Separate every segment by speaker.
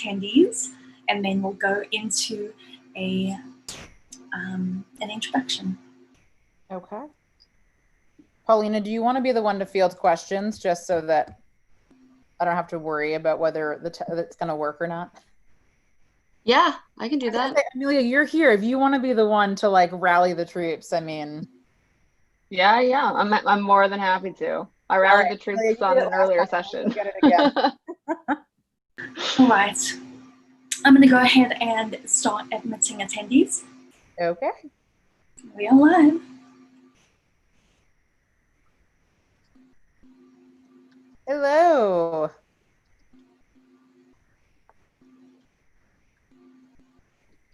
Speaker 1: attendees, and then we'll go into an introduction.
Speaker 2: Okay. Paulina, do you want to be the one to field questions just so that I don't have to worry about whether it's going to work or not?
Speaker 3: Yeah, I can do that.
Speaker 2: Amelia, you're here. If you want to be the one to like rally the troops, I mean.
Speaker 4: Yeah, I'm more than happy to. I rallied the troops on an earlier session.
Speaker 2: Get it again.
Speaker 1: All right. I'm going to go ahead and start admitting attendees.
Speaker 2: Okay.
Speaker 1: We are live.
Speaker 2: Hello.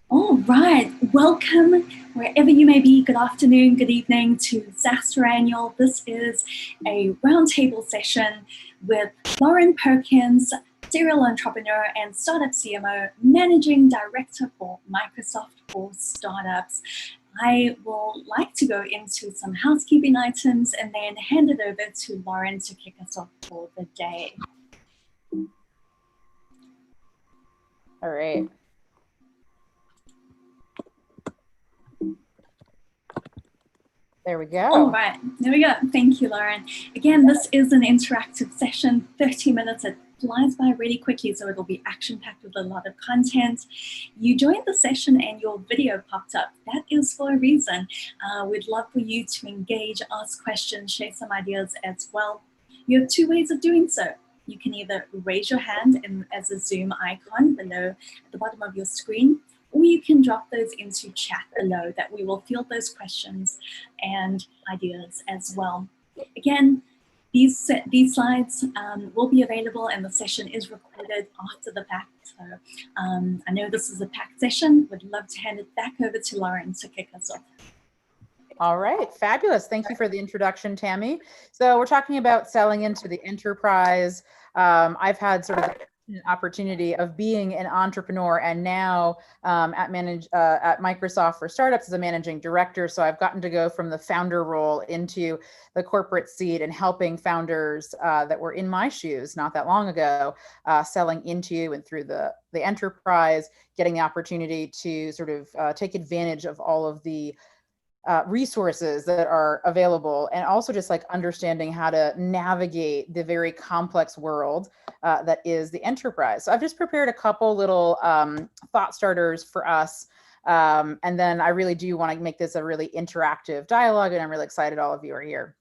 Speaker 1: All right, welcome wherever you may be. Good afternoon, good evening to Zaster Annual. This is a roundtable session with Lauren Perkins, serial entrepreneur and startup CMO, managing director for Microsoft for Startups. I will like to go into some housekeeping items and then hand it over to Lauren to kick us off for the day.
Speaker 2: All right. There we go.
Speaker 1: All right, there we go. Thank you, Lauren. Again, this is an interactive session, 30 minutes. It flies by really quickly, so it'll be action-packed with a lot of content. You joined the session and your video popped up. That is for a reason. We'd love for you to engage, ask questions, share some ideas as well. You have two ways of doing so. You can either raise your hand as a Zoom icon below at the bottom of your screen, or you can drop those into chat below that we will field those questions and ideas as well. Again, these slides will be available and the session is recorded after the fact. So I know this is a packed session. Would love to hand it back over to Lauren to kick us off.
Speaker 2: All right, fabulous. Thank you for the introduction, Tammy. So we're talking about selling into the enterprise. I've had sort of an opportunity of being an entrepreneur and now at Microsoft for Startups as a managing director. So I've gotten to go from the founder role into the corporate seat and helping founders that were in my shoes not that long ago, selling into and through the enterprise, getting the opportunity to sort of take advantage of all of the resources that are available, and also just like understanding how to navigate the very complex world that is the enterprise. So I've just prepared a couple little thought starters for us. And then I really do want to make this a really interactive dialogue, and I'm really excited all of you are here.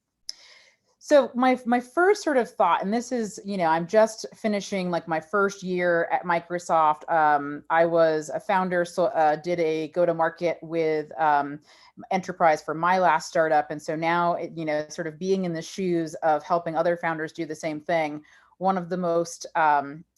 Speaker 2: So my first sort of thought, and this is, you know, I'm just finishing like my first year at Microsoft. I was a founder, so did a go-to-market with enterprise for my last startup. And so now, you know, sort of being in the shoes of helping other founders do the same thing. One of the most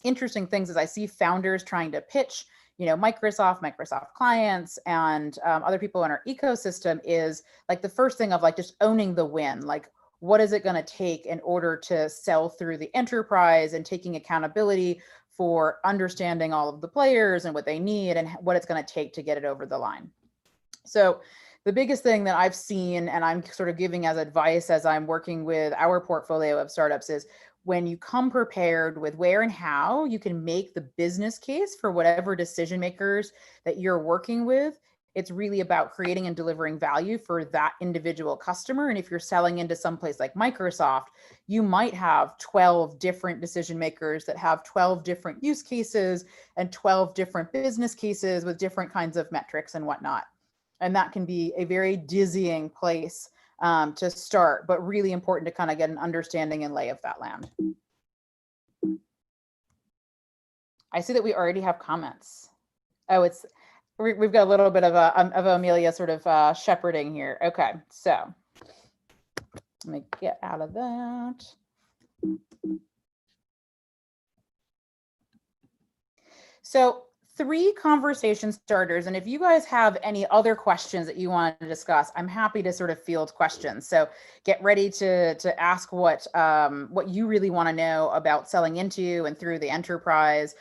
Speaker 2: interesting things is I see founders trying to pitch, you know, Microsoft clients and other people in our ecosystem is like the first thing of like just owning the win. Like, what is it going to take in order to sell through the enterprise, and taking accountability for understanding all of the players and what they need and what it's going to take to get it over the line. So the biggest thing that I've seen, and I'm sort of giving as advice as I'm working with our portfolio of startups, is when you come prepared with where and how you can make the business case for whatever decision makers that you're working with, it's really about creating and delivering value for that individual customer. And if you're selling into someplace like Microsoft, you might have 12 different decision makers that have 12 different use cases and 12 different business cases with different kinds of metrics and whatnot. And that can be a very dizzying place to start, but really important to kind of get an understanding and lay of that land. I see that we already have comments. Oh, we've got a little bit of Amelia sort of shepherding here. Okay, so let me get out of that. So 3 conversation starters, and if you guys have any other questions that you want to discuss, I'm happy to sort of field questions. So get ready to ask what you really want to know about selling into and through the enterprise,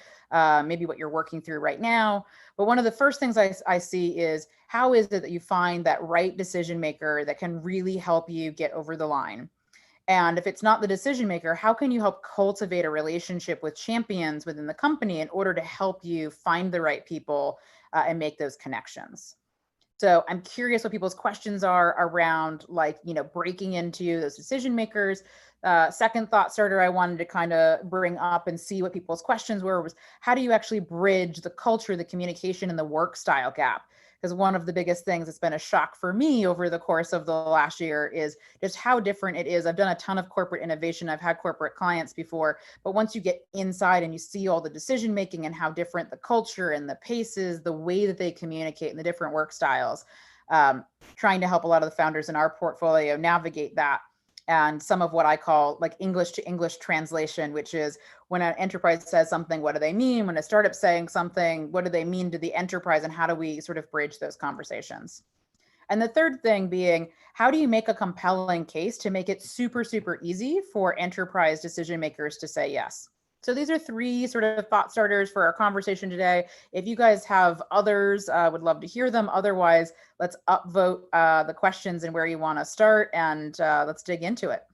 Speaker 2: maybe what you're working through right now. But one of the first things I see is, how is it that you find that right decision maker that can really help you get over the line? And if it's not the decision maker, how can you help cultivate a relationship with champions within the company in order to help you find the right people and make those connections? So I'm curious what people's questions are around, like, breaking into those decision makers. Second thought starter I wanted to kind of bring up and see what people's questions were was, how do you actually bridge the culture, the communication, and the work style gap? Because one of the biggest things that's been a shock for me over the course of the last year is just how different it is. I've done a ton of corporate innovation. I've had corporate clients before, but once you get inside and you see all the decision making and how different the culture and the paces, the way that they communicate and the different work styles, trying to help a lot of the founders in our portfolio navigate that. And some of what I call like English to English translation, which is when an enterprise says something, what do they mean? When a startup's saying something, what do they mean to the enterprise? And how do we sort of bridge those conversations? And the third thing being, how do you make a compelling case to make it super, super easy for enterprise decision makers to say yes? So these are three sort of thought starters for our conversation today. If you guys have others, would love to hear them. Otherwise, let's upvote the questions and where you want to start, and let's dig into it.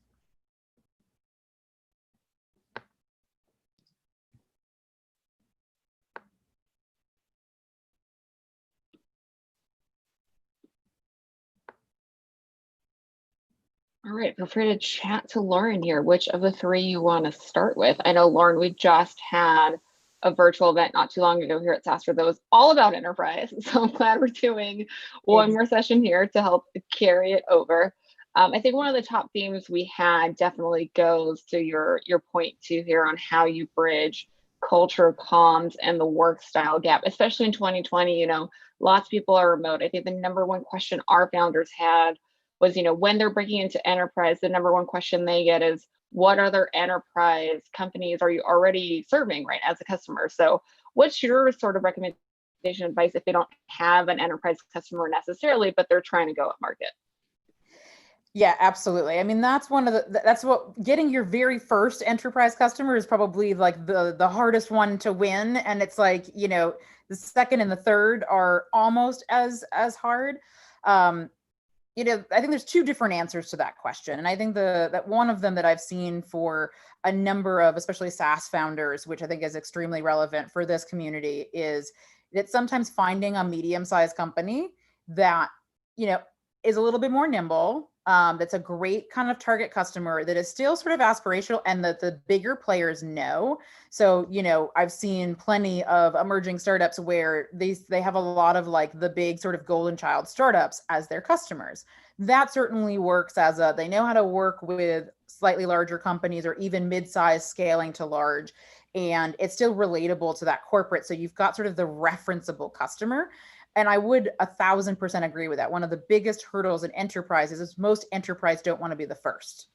Speaker 4: All right, feel free to chat to Lauren here. Which of the three you want to start with? I know, Lauren, we just had a virtual event not too long ago here at SaaStr that was all about enterprise. So I'm glad we're doing one more session here to help carry it over. I think one of the top themes we had definitely goes to your point too here on how you bridge culture, comms, and the work style gap, especially in 2020. Lots of people are remote. I think the number one question our founders had was, when they're breaking into enterprise, the number one question they get is, what other enterprise companies are you already serving, right, as a customer? So what's your sort of recommendation advice if they don't have an enterprise customer necessarily, but they're trying to go up market?
Speaker 2: Yeah, absolutely. I mean, that's what getting your very first enterprise customer is probably like the hardest one to win. And it's like, the second and the third are almost as hard. I think there's two different answers to that question. And I think that one of them that I've seen for a number of, especially SaaS founders, which I think is extremely relevant for this community, is that sometimes finding a medium-sized company that, is a little bit more nimble, that's a great kind of target customer that is still sort of aspirational and that the bigger players know. So, I've seen plenty of emerging startups where they have a lot of like the big sort of golden child startups as their customers. That certainly works they know how to work with slightly larger companies or even mid-size scaling to large. And it's still relatable to that corporate. So you've got sort of the referenceable customer. And I would 1,000% agree with that. One of the biggest hurdles in enterprises is most enterprise don't want to be the first.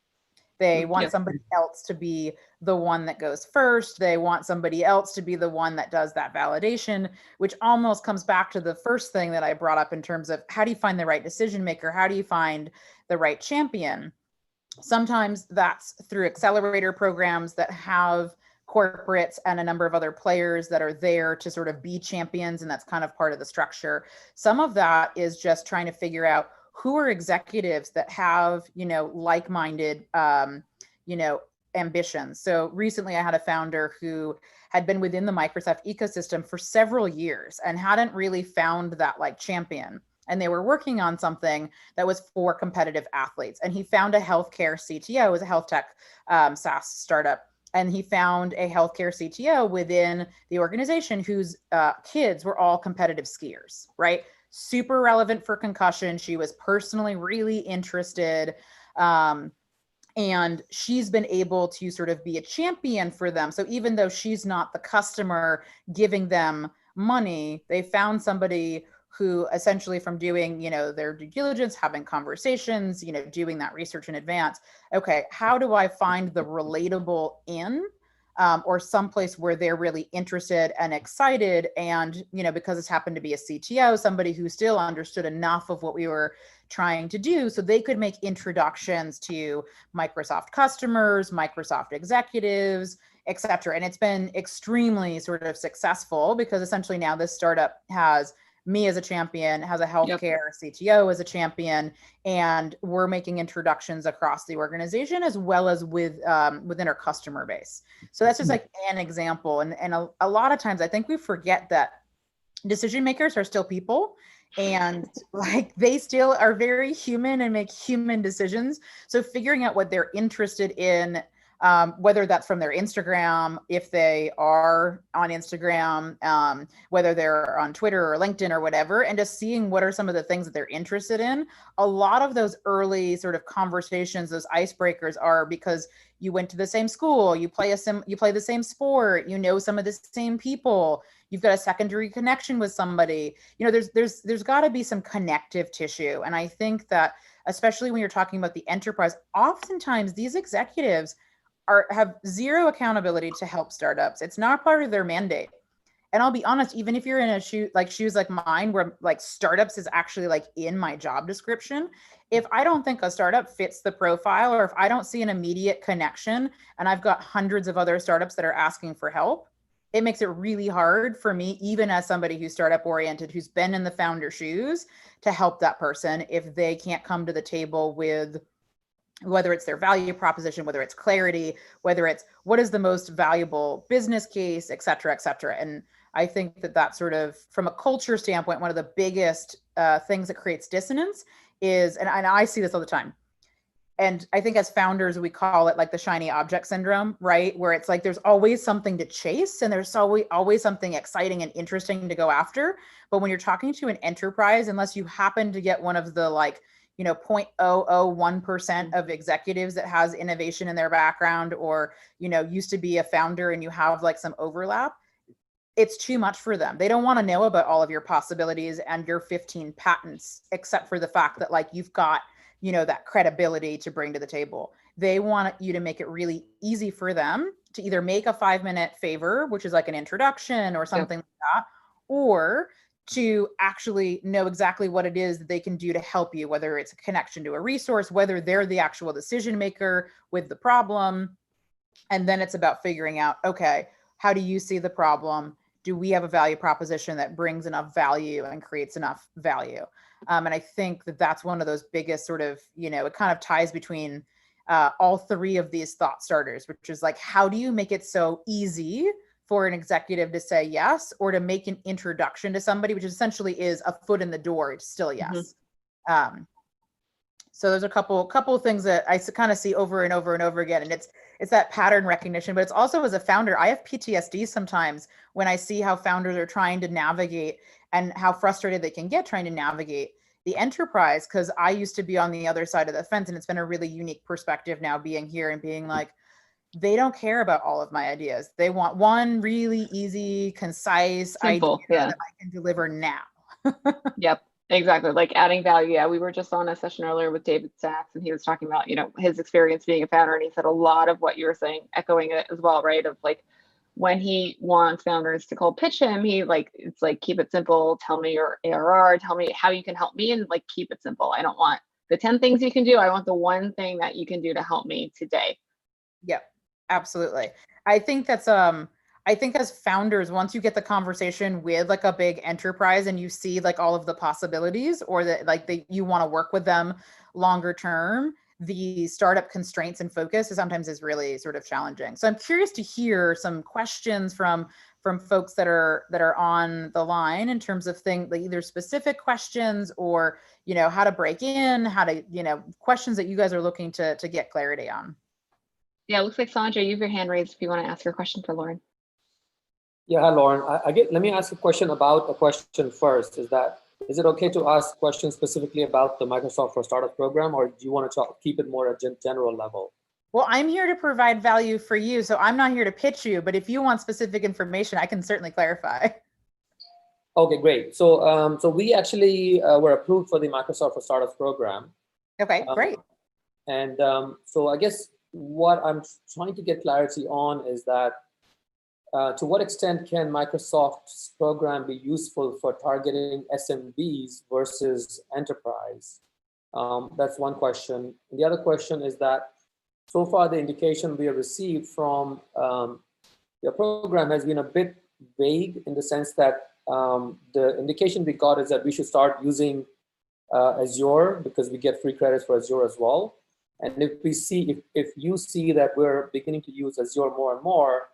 Speaker 2: They want somebody else to be the one that goes first. They want somebody else to be the one that does that validation, which almost comes back to the first thing that I brought up in terms of how do you find the right decision maker? How do you find the right champion? Sometimes that's through accelerator programs that have corporates and a number of other players that are there to sort of be champions, and that's kind of part of the structure. Some of that is just trying to figure out who are executives that have, like-minded, ambitions. So recently I had a founder who had been within the Microsoft ecosystem for several years and hadn't really found that like champion. And they were working on something that was for competitive athletes. And he found a healthcare CTO, it was a health tech SaaS startup. And he found a healthcare CTO within the organization whose kids were all competitive skiers, right? Super relevant for concussion. She was personally really interested. And she's been able to sort of be a champion for them. So even though she's not the customer giving them money, they found somebody who essentially from doing, their due diligence, having conversations, doing that research in advance. Okay, how do I find the relatable or someplace where they're really interested and excited? And, because it's happened to be a CTO, somebody who still understood enough of what we were trying to do so they could make introductions to Microsoft customers, Microsoft executives, et cetera. And it's been extremely sort of successful because essentially now this startup has me as a champion, has a healthcare CTO as a champion, and we're making introductions across the organization as well as with within our customer base. So that's just like an example. And a lot of times I think we forget that decision makers are still people, and like they still are very human and make human decisions. So figuring out what they're interested in, whether that's from their Instagram, if they are on Instagram, whether they're on Twitter or LinkedIn or whatever, and just seeing what are some of the things that they're interested in. A lot of those early sort of conversations, those icebreakers, are because you went to the same school, you play the same sport, you know some of the same people, you've got a secondary connection with somebody. You know, there's got to be some connective tissue. And I think that especially when you're talking about the enterprise, oftentimes these executives have zero accountability to help startups. It's not part of their mandate. And I'll be honest, even if you're in a shoes like mine, where like startups is actually like in my job description, if I don't think a startup fits the profile, or if I don't see an immediate connection, and I've got hundreds of other startups that are asking for help, it makes it really hard for me, even as somebody who's startup oriented, who's been in the founder shoes, to help that person if they can't come to the table with whether it's their value proposition, whether it's clarity, whether it's what is the most valuable business case, et cetera, et cetera. And I think that that's sort of, from a culture standpoint, one of the biggest things that creates dissonance is, and I see this all the time, and I think as founders, we call it like the shiny object syndrome, right? Where it's like, there's always something to chase, and there's always something exciting and interesting to go after. But when you're talking to an enterprise, unless you happen to get one of the like, 0.001% of executives that has innovation in their background, or, used to be a founder and you have like some overlap, it's too much for them. They don't want to know about all of your possibilities and your 15 patents, except for the fact that like you've got, that credibility to bring to the table. They want you to make it really easy for them to either make a 5-minute favor, which is like an introduction or something like that, or to actually know exactly what it is that they can do to help you, whether it's a connection to a resource, whether they're the actual decision maker with the problem. And then it's about figuring out, okay, how do you see the problem? Do we have a value proposition that brings enough value and creates enough value? And I think that that's one of those biggest sort of, it kind of ties between all three of these thought starters, which is like, how do you make it so easy for an executive to say yes, or to make an introduction to somebody, which essentially is a foot in the door, it's still a yes. Mm-hmm. So there's a couple of things that I kind of see over and over and over again. And it's that pattern recognition, but it's also, as a founder, I have PTSD sometimes when I see how founders are trying to navigate and how frustrated they can get trying to navigate the enterprise. Because I used to be on the other side of the fence, and it's been a really unique perspective now being here and being like, they don't care about all of my ideas. They want one really easy, concise
Speaker 4: Simple
Speaker 2: idea that I can deliver now.
Speaker 4: Yep. Exactly. Like adding value. Yeah. We were just on a session earlier with David Sachs, and he was talking about, his experience being a founder. And he said a lot of what you were saying, echoing it as well, right? Of like, when he wants founders to cold pitch him, it's like, keep it simple. Tell me your ARR, tell me how you can help me, and like, keep it simple. I don't want the 10 things you can do. I want the one thing that you can do to help me today.
Speaker 2: Yep, absolutely. I think that's, I think as founders, once you get the conversation with like a big enterprise and you see like all of the possibilities, or that like you want to work with them longer term, the startup constraints and focus sometimes is really sort of challenging. So I'm curious to hear some questions from folks that are on the line in terms of things like either specific questions or, how to break in, how to, questions that you guys are looking to get clarity on.
Speaker 4: Yeah, it looks like Sandra, you have your hand raised if you want to ask your question for Lauren.
Speaker 5: Yeah, hi, Lauren. Let me ask a question about a question first. Is it okay to ask questions specifically about the Microsoft for Startup program, or do you want to keep it more at a general level?
Speaker 2: Well, I'm here to provide value for you, so I'm not here to pitch you, but if you want specific information, I can certainly clarify.
Speaker 5: Okay, great. So we actually were approved for the Microsoft for Startups program.
Speaker 2: Okay, great.
Speaker 5: And so I guess what I'm trying to get clarity on is that to what extent can Microsoft's program be useful for targeting SMBs versus enterprise? That's one question. And the other question is that so far the indication we have received from your program has been a bit vague, in the sense that the indication we got is that we should start using Azure because we get free credits for Azure as well. And if we see, if you see that we're beginning to use Azure more and more,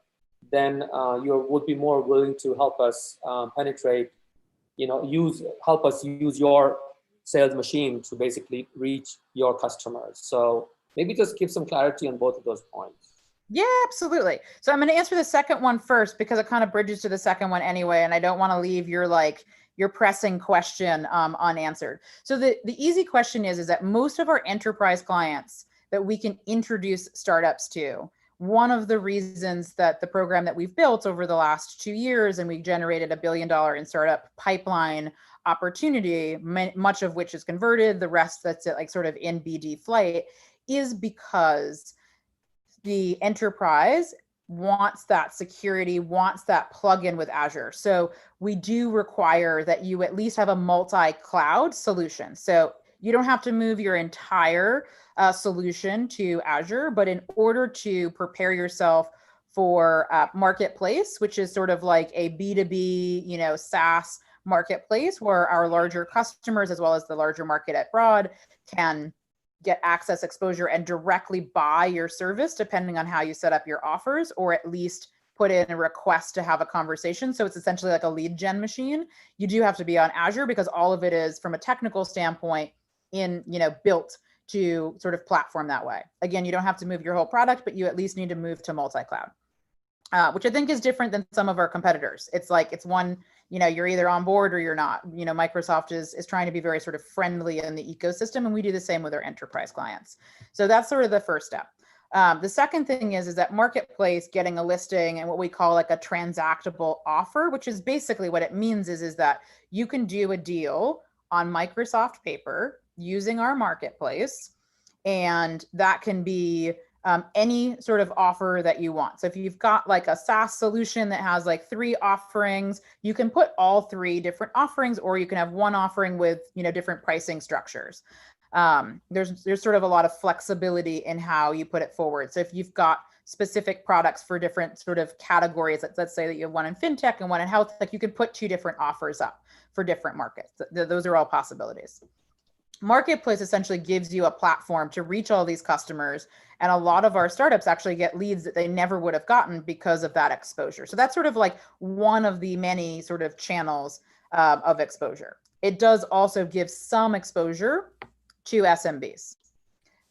Speaker 5: then you would be more willing to help us penetrate, help us use your sales machine to basically reach your customers. So maybe just give some clarity on both of those points.
Speaker 2: Yeah, absolutely. So I'm going to answer the second one first because it kind of bridges to the second one anyway, and I don't want to leave your pressing question unanswered. So the easy question is that most of our enterprise clients that we can introduce startups to, one of the reasons that the program that we've built over the last 2 years, and we generated $1 billion in startup pipeline opportunity, much of which is converted, the rest that's like sort of in BD flight, is because the enterprise wants that security, wants that plugin with Azure. So we do require that you at least have a multi-cloud solution. So you don't have to move your entire solution to Azure, but in order to prepare yourself for marketplace, which is sort of like a B2B, SaaS marketplace where our larger customers, as well as the larger market at broad, can get access, exposure, and directly buy your service depending on how you set up your offers, or at least put in a request to have a conversation. So it's essentially like a lead gen machine. You do have to be on Azure because all of it is, from a technical standpoint, built to sort of platform that way. Again, you don't have to move your whole product, but you at least need to move to multi-cloud, which I think is different than some of our competitors. It's like, it's one, you're either on board or you're not. Microsoft is trying to be very sort of friendly in the ecosystem, and we do the same with our enterprise clients. So that's sort of the first step. The second thing is that marketplace, getting a listing and what we call like a transactable offer, which is basically what it means is that you can do a deal on Microsoft paper using our marketplace, and that can be any sort of offer that you want. So if you've got like a SaaS solution that has like 3 offerings, you can put all 3 different offerings, or you can have one offering with, different pricing structures. There's sort of a lot of flexibility in how you put it forward. So if you've got specific products for different sort of categories, let's say that you have one in fintech and one in health, like you could put 2 different offers up for different markets. Those are all possibilities. Marketplace essentially gives you a platform to reach all these customers. And a lot of our startups actually get leads that they never would have gotten because of that exposure. So that's sort of like one of the many sort of channels of exposure. It does also give some exposure to SMBs.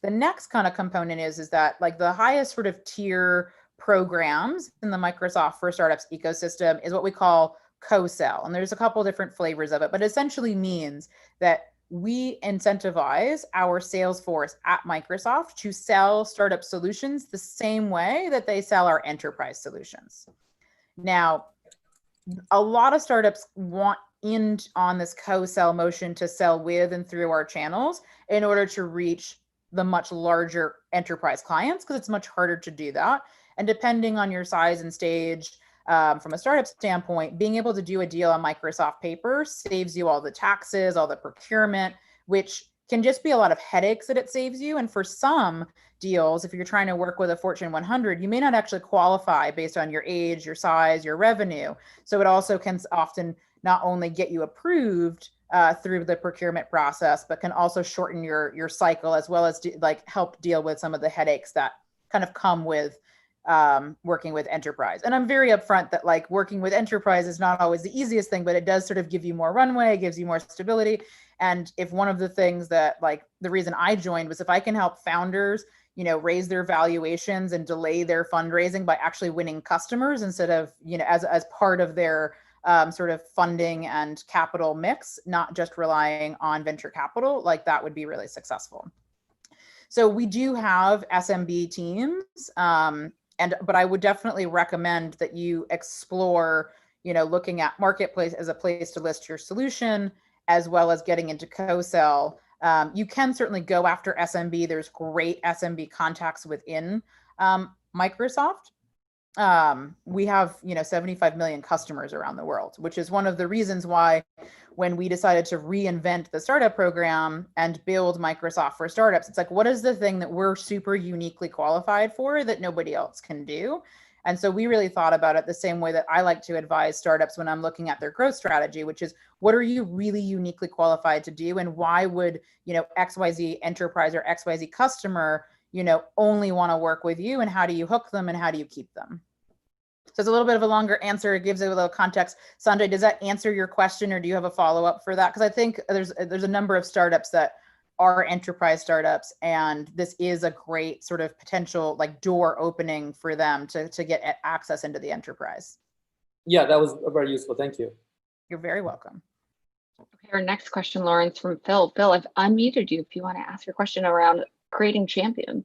Speaker 2: The next kind of component is that like the highest sort of tier programs in the Microsoft for Startups ecosystem is what we call co-sell. And there's a couple different flavors of it, but it essentially means that we incentivize our sales force at Microsoft to sell startup solutions the same way that they sell our enterprise solutions. Now, a lot of startups want in on this co-sell motion to sell with and through our channels in order to reach the much larger enterprise clients, because it's much harder to do that. And depending on your size and stage, from a startup standpoint, being able to do a deal on Microsoft paper saves you all the taxes, all the procurement, which can just be a lot of headaches that it saves you. And for some deals, if you're trying to work with a Fortune 100, you may not actually qualify based on your age, your size, your revenue. So it also can often not only get you approved through the procurement process, but can also shorten your cycle, as well as help deal with some of the headaches that kind of come with working with enterprise. And I'm very upfront that like working with enterprise is not always the easiest thing, but it does sort of give you more runway, gives you more stability. And if one of the things that like the reason I joined was if I can help founders, raise their valuations and delay their fundraising by actually winning customers instead of, as part of their sort of funding and capital mix, not just relying on venture capital, like that would be really successful. So we do have SMB teams, but I would definitely recommend that you explore, looking at Marketplace as a place to list your solution, as well as getting into co-sell. You can certainly go after SMB. There's great SMB contacts within Microsoft. We have 75 million customers around the world, which is one of the reasons why when we decided to reinvent the startup program and build Microsoft for Startups, it's like, what is the thing that we're super uniquely qualified for that nobody else can do? And so we really thought about it the same way that I like to advise startups when I'm looking at their growth strategy, which is what are you really uniquely qualified to do? And why would, XYZ enterprise or XYZ customer, only want to work with you? And how do you hook them and how do you keep them? So it's a little bit of a longer answer. It gives it a little context. Sanjay, does that answer your question, or do you have a follow-up for that? Because I think there's a number of startups that are enterprise startups, and this is a great sort of potential like door opening for them to get access into the enterprise.
Speaker 5: Yeah, that was very useful. Thank you.
Speaker 2: You're very welcome.
Speaker 4: Okay, our next question, Lauren's from Phil. Phil, I've unmuted you if you want to ask your question around creating champions.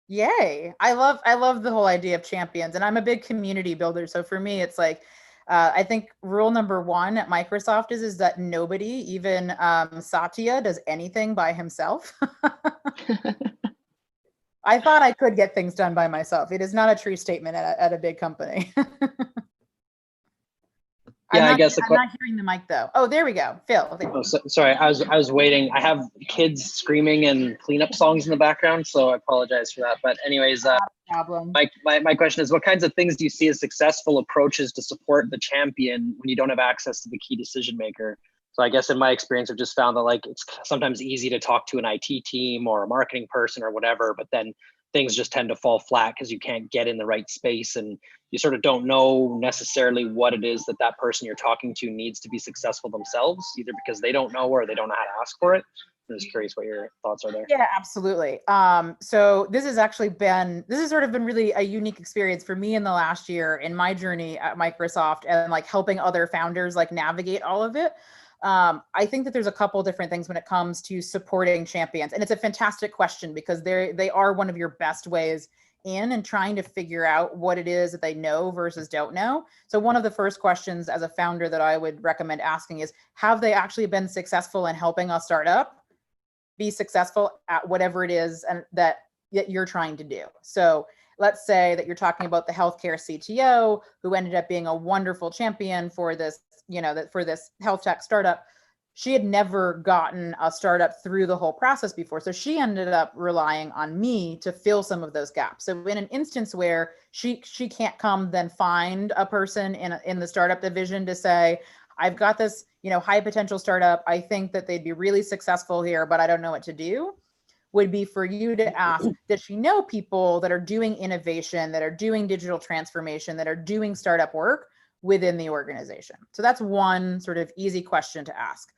Speaker 2: Yay. I love the whole idea of champions, and I'm a big community builder. So for me, it's like, I think rule number one at Microsoft is that nobody, even Satya, does anything by himself. I thought I could get things done by myself. It is not a true statement at a big company.
Speaker 6: Yeah,
Speaker 2: I'm not hearing the mic though. Oh, there we go. Phil.
Speaker 6: Oh, sorry, I was waiting. I have kids screaming and cleanup songs in the background, so I apologize for that. But anyways,
Speaker 2: problem.
Speaker 6: my question is, what kinds of things do you see as successful approaches to support the champion when you don't have access to the key decision maker? So I guess in my experience, I've just found that like it's sometimes easy to talk to an IT team or a marketing person or whatever, but then things just tend to fall flat because you can't get in the right space and you sort of don't know necessarily what it is that that person you're talking to needs to be successful themselves, either because they don't know or they don't know how to ask for it. I'm just curious what your thoughts are there.
Speaker 2: Yeah, absolutely. So this has sort of been really a unique experience for me in the last year in my journey at Microsoft and like helping other founders like navigate all of it. I think that there's a couple different things when it comes to supporting champions. And it's a fantastic question because they are one of your best ways in and trying to figure out what it is that they know versus don't know. So one of the first questions as a founder that I would recommend asking is, have they actually been successful in helping a startup be successful at whatever it is and that you're trying to do? So let's say that you're talking about the healthcare CTO who ended up being a wonderful champion for this, for this health tech startup. She had never gotten a startup through the whole process before. So she ended up relying on me to fill some of those gaps. So in an instance where she can't come then find a person in the startup division to say, I've got this, high potential startup. I think that they'd be really successful here, but I don't know what to do, would be for you to ask, does she know people that are doing innovation, that are doing digital transformation, that are doing startup work within the organization? So that's one sort of easy question to ask.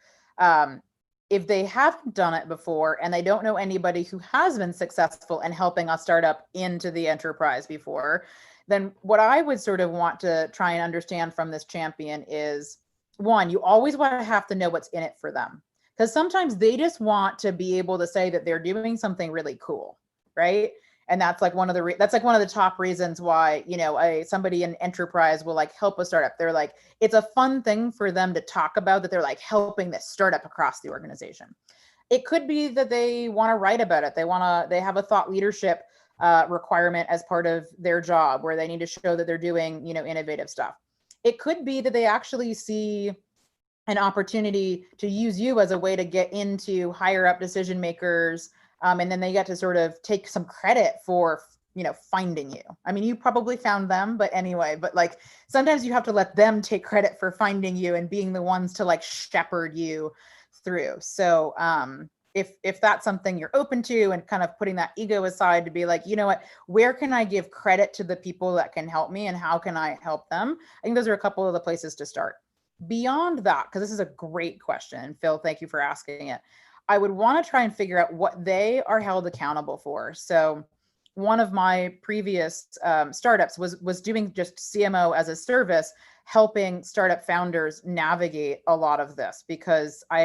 Speaker 2: If they haven't done it before and they don't know anybody who has been successful in helping a startup into the enterprise before, then what I would sort of want to try and understand from this champion is, one, you always want to have to know what's in it for them. Because sometimes they just want to be able to say that they're doing something really cool, right? And that's like one of the top reasons why, somebody in enterprise will like help a startup. They're like, it's a fun thing for them to talk about that they're like helping this startup across the organization. It could be that they want to write about it. They have a thought leadership requirement as part of their job where they need to show that they're doing, innovative stuff. It could be that they actually see an opportunity to use you as a way to get into higher up decision makers. And then they get to sort of take some credit for, finding you. I mean, you probably found them, but anyway, but like sometimes you have to let them take credit for finding you and being the ones to like shepherd you through. So if that's something you're open to and kind of putting that ego aside to be like, you know what, where can I give credit to the people that can help me and how can I help them? I think those are a couple of the places to start. Beyond that, because this is a great question, and Phil, thank you for asking it. I would want to try and figure out what they are held accountable for. So one of my previous startups was doing just CMO as a service, helping startup founders navigate a lot of this because I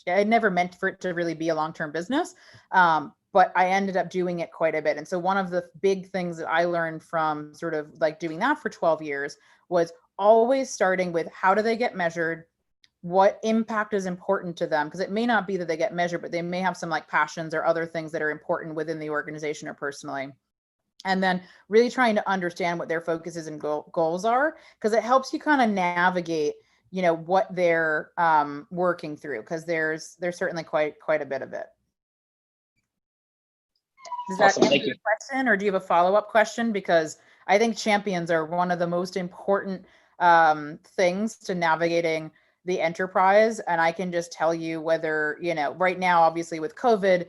Speaker 2: had never meant for it to really be a long-term business, but I ended up doing it quite a bit. And so one of the big things that I learned from sort of like doing that for 12 years was always starting with how do they get measured? What impact is important to them? Because it may not be that they get measured, but they may have some like passions or other things that are important within the organization or personally. And then really trying to understand what their focuses and goals are, because it helps you kind of navigate, what they're working through, because there's certainly quite a bit of it. Does that
Speaker 6: Awesome,
Speaker 2: answer your question, or do you have a follow-up question? Because I think champions are one of the most important things to navigating the enterprise. And I can just tell you whether, right now, obviously with COVID,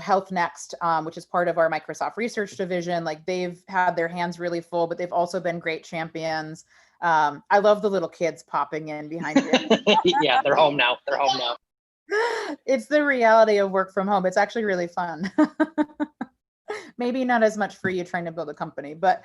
Speaker 2: Health Next, which is part of our Microsoft research division, like they've had their hands really full, but they've also been great champions. I love the little kids popping in behind you.
Speaker 6: Yeah, they're home now. They're home now.
Speaker 2: It's the reality of work from home. It's actually really fun. Maybe not as much for you trying to build a company, but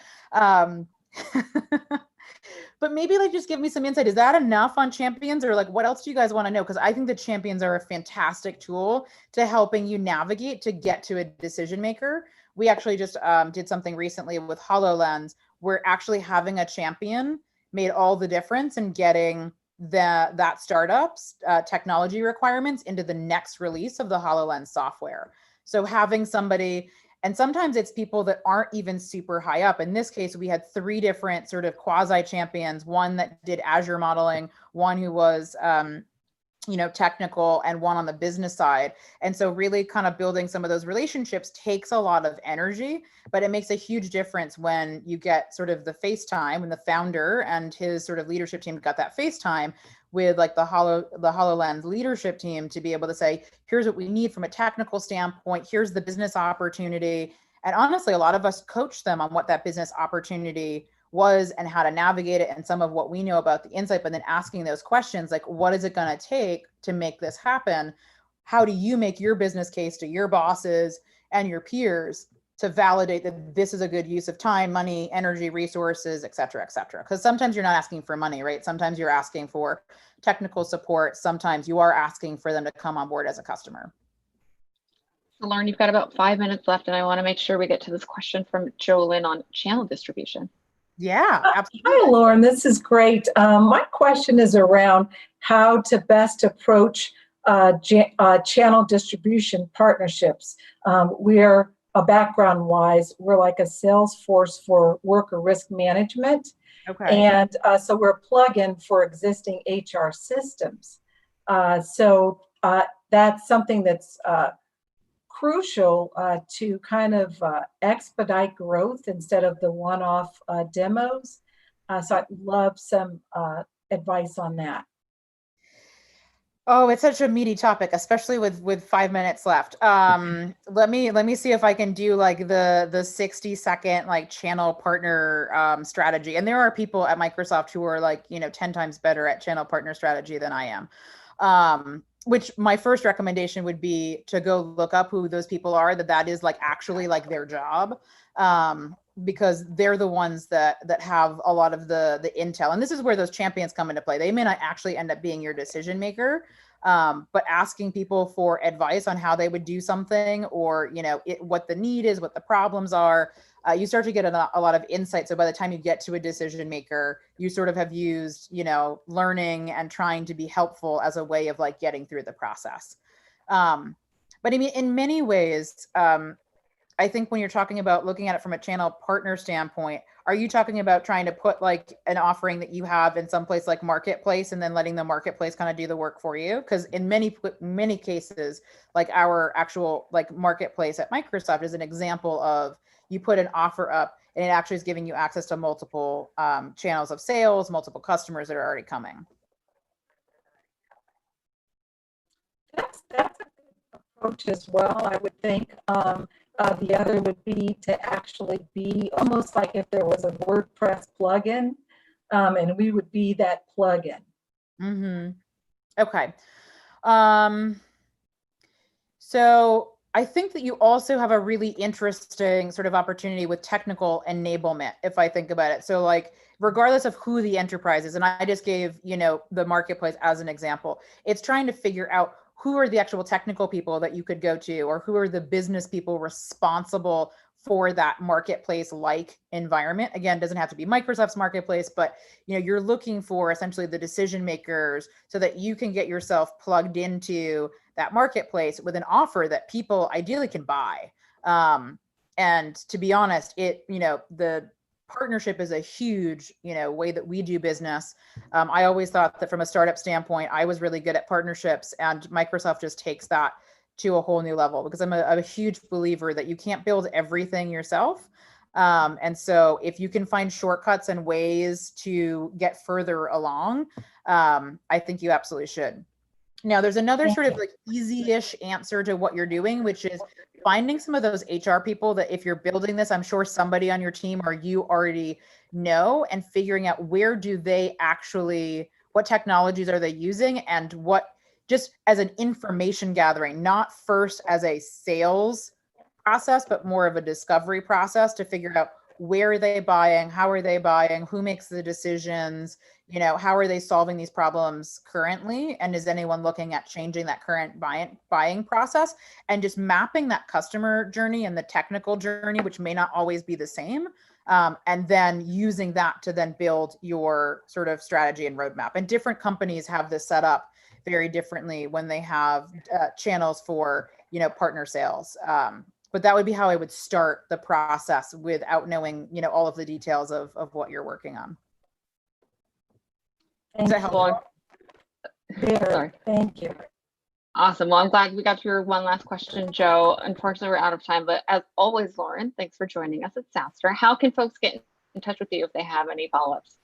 Speaker 2: but maybe like just give me some insight. Is that enough on champions, or like what else do you guys want to know? Because I think the champions are a fantastic tool to helping you navigate to get to a decision maker. We actually just did something recently with HoloLens where actually having a champion made all the difference in getting that startup's technology requirements into the next release of the HoloLens software. So having somebody, and sometimes it's people that aren't even super high up. In this case, we had 3 different sort of quasi champions, one that did Azure modeling, one who was technical, and one on the business side. And so really kind of building some of those relationships takes a lot of energy, but it makes a huge difference when you get sort of the FaceTime, when the founder and his sort of leadership team got that FaceTime with like the HoloLens leadership team to be able to say, here's what we need from a technical standpoint, here's the business opportunity. And honestly, a lot of us coach them on what that business opportunity was and how to navigate it and some of what we know about the insight, but then asking those questions like, what is it going to take to make this happen? How do you make your business case to your bosses and your peers to validate that this is a good use of time, money, energy, resources, et cetera, et cetera? Because sometimes you're not asking for money, right? Sometimes you're asking for technical support. Sometimes you are asking for them to come on board as a customer.
Speaker 4: So Lauren, you've got about 5 minutes left, and I want to make sure we get to this question from Jolyn on channel distribution.
Speaker 2: Yeah, absolutely.
Speaker 7: Hi, Lauren. This is great. My question is around how to best approach channel distribution partnerships. We're background-wise, we're like a sales force for worker risk management.
Speaker 2: Okay.
Speaker 7: And so we're a plug-in for existing HR systems. So that's something that's crucial to kind of expedite growth instead of the one-off demos. So I'd love some advice on that.
Speaker 2: Oh, it's such a meaty topic, especially with 5 minutes left. Let me see if I can do like the 60-second like channel partner strategy. And there are people at Microsoft who are like 10 times better at channel partner strategy than I am. Which my first recommendation would be to go look up who those people are, that is like actually like their job, because they're the ones that have a lot of the intel. And this is where those champions come into play. They may not actually end up being your decision maker, but asking people for advice on how they would do something, or what the need is, what the problems are. You start to get a lot of insight. So by the time you get to a decision maker, you sort of have used, learning and trying to be helpful as a way of like getting through the process. But I mean, in many ways, I think when you're talking about looking at it from a channel partner standpoint, are you talking about trying to put like an offering that you have in some place like Marketplace and then letting the Marketplace kind of do the work for you? Because in many cases, like our actual like Marketplace at Microsoft is an example of, you put an offer up and it actually is giving you access to multiple channels of sales, multiple customers that are already coming.
Speaker 7: That's a good approach as well, I would think. The other would be to actually be almost like if there was a WordPress plugin, and we would be that plugin.
Speaker 2: Mm-hmm. Okay. So I think that you also have a really interesting sort of opportunity with technical enablement, if I think about it. So like, regardless of who the enterprise is, and I just gave, the Marketplace as an example, it's trying to figure out who are the actual technical people that you could go to, or who are the business people responsible for that Marketplace-like environment. Again, it doesn't have to be Microsoft's Marketplace, but you're looking for essentially the decision makers so that you can get yourself plugged into that Marketplace with an offer that people ideally can buy. And to be honest, the partnership is a huge, way that we do business. I always thought that from a startup standpoint, I was really good at partnerships, and Microsoft just takes that to a whole new level, because I'm a huge believer that you can't build everything yourself. And so if you can find shortcuts and ways to get further along, I think you absolutely should. Now, there's another sort of like easy-ish answer to what you're doing, which is finding some of those HR people that if you're building this, I'm sure somebody on your team or you already know, and figuring out where do they actually, what technologies are they using, and what, just as an information gathering, not first as a sales process, but more of a discovery process to figure out where are they buying, how are they buying, who makes the decisions, you know, how are they solving these problems currently, and is anyone looking at changing that current buying process, and just mapping that customer journey and the technical journey, which may not always be the same, and then using that to then build your sort of strategy and roadmap. And different companies have this set up very differently when they have channels for, you know, partner sales. But that would be how I would start the process without knowing, you know, all of the details of what you're working on. Does that help?
Speaker 7: Sorry. Thank you.
Speaker 4: Awesome. Well, I'm glad we got through one last question, Joe. Unfortunately, we're out of time, but as always, Lauren, thanks for joining us at SaaStr. How can folks get in touch with you if they have any follow-ups?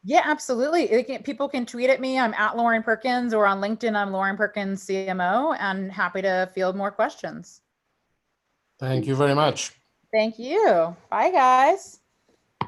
Speaker 2: Yeah, absolutely. People can tweet at me. I'm at Lauren Perkins, or on LinkedIn, I'm Lauren Perkins CMO, and happy to field more questions.
Speaker 8: Thank you very much.
Speaker 2: Thank you. Bye, guys.